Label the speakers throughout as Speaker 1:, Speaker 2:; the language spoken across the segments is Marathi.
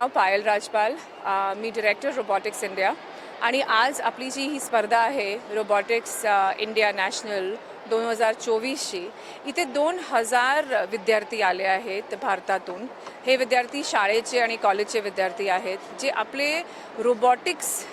Speaker 1: पायल राजपाल, मी डायरेक्टर रोबोटिक्स इंडिया आणि आज आपली जी ही स्पर्धा आहे रोबोटिक्स इंडिया नॅशनल 2024ची, इथे 2000 विद्यार्थी आले आहेत भारतातून. हे विद्यार्थी शाळेचे आणि कॉलेजचे विद्यार्थी आहेत जे आपले रोबोटिक्स,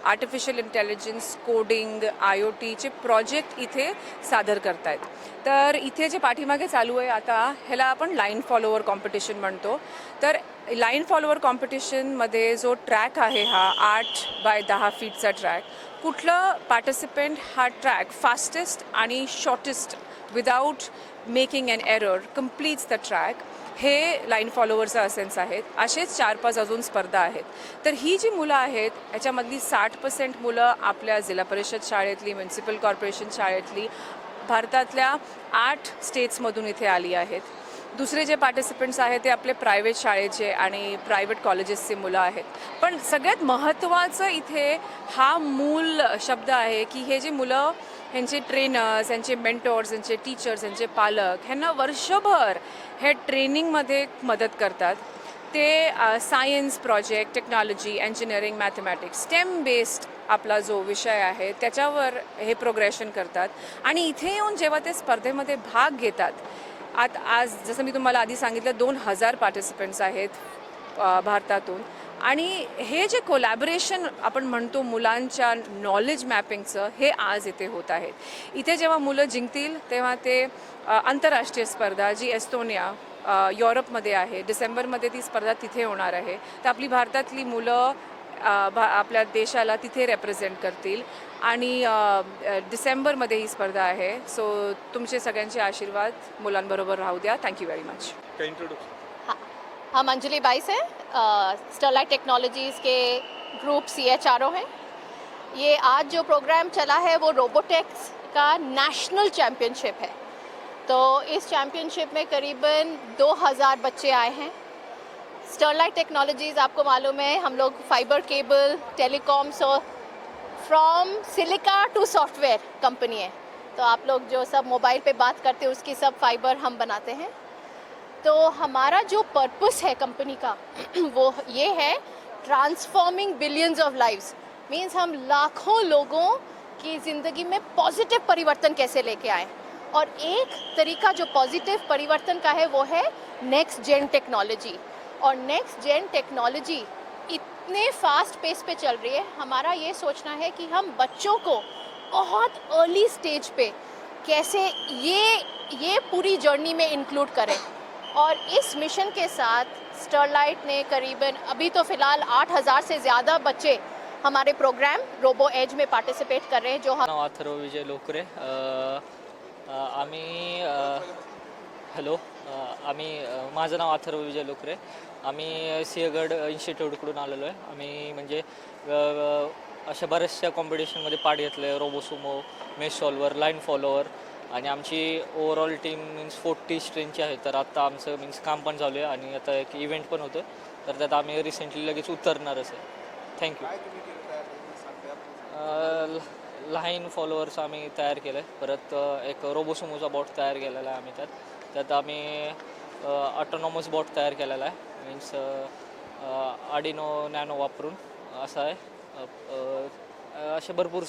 Speaker 1: आर्टिफिशियल इंटेलिजन्स, कोडिंग, IoTचे प्रोजेक्ट इथे सादर करत आहेत. तर इथे जे पाठीमागे चालू आहे आता, ह्याला आपण लाईन फॉलोवर कॉम्पिटिशन म्हणतो. तर लाईन फॉलोवर कॉम्पिटिशनमध्ये जो ट्रॅक आहे हा 8x10 फीटचा ट्रॅक, कुठलं पार्टिसिपेंट हा ट्रॅक फास्टेस्ट आणि shortest without making an error completes the track, हे लाईन फॉलोवरचं असेन्स आहेत. असेच 4-5 अजून स्पर्धा आहेत. तर ही जी मुलं आहेत याच्यामधली 60% मुलं आपल्या जिल्हा परिषद शाळेतली, म्युन्सिपल कॉर्पोरेशन शाळेतली, भारतातल्या 8 स्टेट्समधून इथे आली आहेत. दुसरे जे पार्टिसिपंट्स आहेत ते आपले प्रायव्हेट शाळेचे आणि प्रायव्हेट कॉलेजेसचे मुलं आहेत. पण सगळ्यात महत्त्वाचं इथे हा मूल शब्द आहे की हे जे मुलं, ह्यांचे ट्रेनर्स, यांचे मेंटॉर्स, यांचे टीचर्स, यांचे पालक ह्यांना वर्षभर हे ट्रेनिंगमध्ये मदत करतात. ते science project, technology, engineering, mathematics, stem based आपला जो विषय आहे त्याच्यावर हे प्रोग्रेशन करतात. आणि इथे येऊन जेव्हा ते स्पर्धेमध्ये भाग घेतात, आज जसं मी तुम्हाला आधी सांगितलं 2000 पार्टिसिपंट्स आहेत भारतातून. आणि हे जे कोलॅबरेशन आपण म्हणतो मुलांच्या नॉलेज मॅपिंगचं, हे आज इथे होत आहे. इथे जेव्हा मुलं जिंकतील तेव्हा ते आंतरराष्ट्रीय स्पर्धा जी एस्टोनिया युरोपमध्ये आहे, डिसेंबरमध्ये ती स्पर्धा तिथे होणार आहे. तर आपली भारतातली मुलं आपल्या देशाला तिथे रेप्रेझेंट करतील आणि डिसेंबरमध्ये ही स्पर्धा आहे. सो तुमचे सगळ्यांचे आशीर्वाद मुलांबरोबर राहू द्या. Thank you very much.
Speaker 2: हम अंजलि बाईस हैं, स्टरलाइट टेक्नोलॉजीज़ के ग्रुप CHRO हैं. ये आज जो प्रोग्राम चला है वो रोबोटिक्स का नेशनल चैम्पियनशिप है. तो इस चैम्पियनशिप में करीबन 2000 बच्चे आए हैं. स्टरलाइट टेक्नोलॉजीज़ आपको मालूम है, हम लोग fibre cable, telecom, so from silica to software company है. तो आप लोग जो सब मोबाइल पे बात करते हैं उसकी सब फाइबर हम बनाते हैं. तो हमारा जो पर्पस है कंपनी का वो ये है, transforming billions of lives. Means हम लाखों लोगों की ज़िंदगी में पॉजिटिव परिवर्तन कैसे लेके आए. और एक तरीका जो पॉजिटिव परिवर्तन का है वो है नेक्स्ट जेन टेक्नोलॉजी. और नेक्स्ट जेन टेक्नोलॉजी इतने फास्ट पेस पे चल रही है. हमारा ये सोचना है कि हम बच्चों को बहुत अर्ली स्टेज पे कैसे ये पूरी जर्नी में इंक्लूड करें. और इस मिशन के साथ स्टरलाइट ने करीबन अभी तो फ़िलहाल 8000 से ज़्यादा बच्चे हमारे प्रोग्राम रोबो एज में पार्टिसिपेट कर रहे हैं. जो हम
Speaker 3: अथर्व विजय लोकरे, आम्ही माझं नाव अथर्व विजय लोकरे. आम्ही सिंहगड इन्स्टिट्यूटकडून आलेलो आहे. आम्ही म्हणजे अशा बऱ्याचशा कॉम्पिटिशनमध्ये पार्ट घेतले आहे, रोबोसुमो, मेश सॉल्वर, लाईन फॉलोवर. आणि आमची ओव्हरऑल टीम मीन्स 40 स्ट्रेंथची आहे. तर आता आमचं मीन्स काम पण चालू आहे आणि आता एक इव्हेंट पण होतं, तर त्यात आम्ही रिसेंटली लगेच उतरणारच आहे. थँक्यू. लाईन फॉलोअर्स आम्ही तयार केलं आहे. परत एक रोबोसुमोचा बॉट तयार केलेला आहे आम्ही. त्यात आम्ही ऑटोनॉमस बॉट तयार केलेला आहे. मीन्स आर्डिनो नॅनो वापरून असा आहे. असे भरपूर